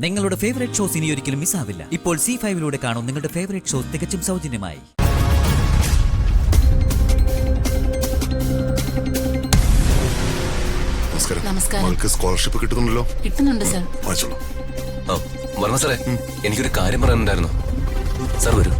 നിങ്ങളുടെ favourite shows ഇനി ഒരിക്കലും മിസ്സാവില്ല. ഇപ്പോൾ C5 കാണും നിങ്ങളുടെ ഫേവറേറ്റ് ഷോസ് തികച്ചും സൗജന്യമായി. നമസ്കാരം. സ്കോളർഷിപ്പ് കിട്ടുന്നുണ്ടല്ലോ? കിട്ടുന്നുണ്ട് സർ. വായിച്ചോളൂ. വർമ്മ സാറേ, എനിക്കൊരു കാര്യം പറയാനുണ്ടായിരുന്നു. സാർ വരൂ.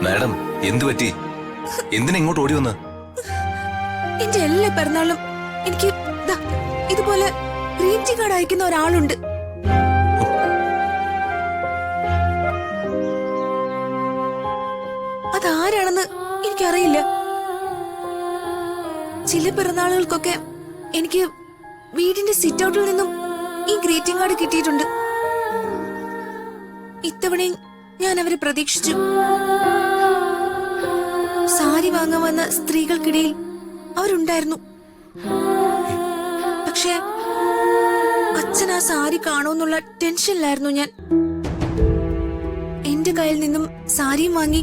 മാഡം, എന്തു പറ്റി? എന്തിനാ ഇങ്ങോട്ട് ഓടി വന്ന്? എന്റെ എല്ലാ പിറന്നാളും എനിക്ക് ഇതുപോലെ ഗ്രീറ്റിംഗ് കാർഡ് അയക്കുന്ന ഒരാളുണ്ട്. അതാരാണെന്ന് എനിക്കറിയില്ല. ചില പിറന്നാളുകൾക്കൊക്കെ എനിക്ക് വീടിന്റെ സിറ്റ് ഔട്ടിൽ നിന്നും ഈ ഗ്രീറ്റിംഗ് കാർഡ് കിട്ടിയിട്ടുണ്ട്. ഇത്തവണയും ഞാൻ അവരെ പ്രതീക്ഷിച്ചു. സാരി വാങ്ങാൻ വന്ന സ്ത്രീകൾക്കിടയിൽ അവരുണ്ടായിരുന്നു. പക്ഷെ അച്ഛൻ ആ സാരി കാണുമെന്നുള്ള ടെൻഷനിലായിരുന്നു ഞാൻ. എന്റെ കയ്യിൽ നിന്നും സാരിയും വാങ്ങി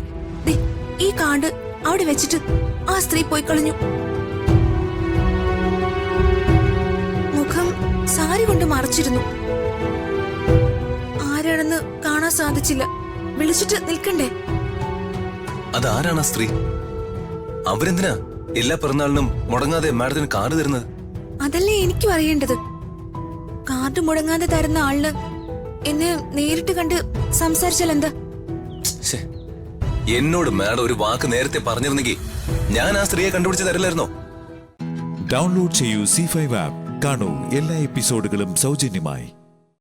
ഈ കാർഡ് അവിടെ വെച്ചിട്ട് ആ സ്ത്രീ പോയി കളഞ്ഞു. മുഖം സാരി കൊണ്ട് മറച്ചിരുന്നു. ആരാണെന്ന് കാണാൻ സാധിച്ചില്ല. വിളിച്ചിട്ട് നിൽക്കണ്ടേ? അതാരാണ് ആ സ്ത്രീ? അവരെന്തിനാ എല്ലാ പിറന്നാളിനും മുടങ്ങാതെ മാഡത്തിന് കാർഡ് തരുന്നത്? അതല്ലേ എനിക്കും അറിയേണ്ടത്. കാർഡ് മുടങ്ങാതെ തരുന്ന ആളിന് എന്നെ നേരിട്ട് കണ്ട് സംസാരിച്ചാൽ എന്താ? എന്നോട് മാഡം ഒരു വാക്ക് നേരത്തെ പറഞ്ഞിരുന്നെങ്കിൽ ഞാൻ ആ സ്ത്രീയെ കണ്ടുപിടിച്ച് തരില്ലായിരുന്നോ? ഡൗൺലോഡ് ചെയ്യൂ C5 ആപ്പ്. കാണൂ എല്ലാ എപ്പിസോഡുകളും സൗജന്യമായി.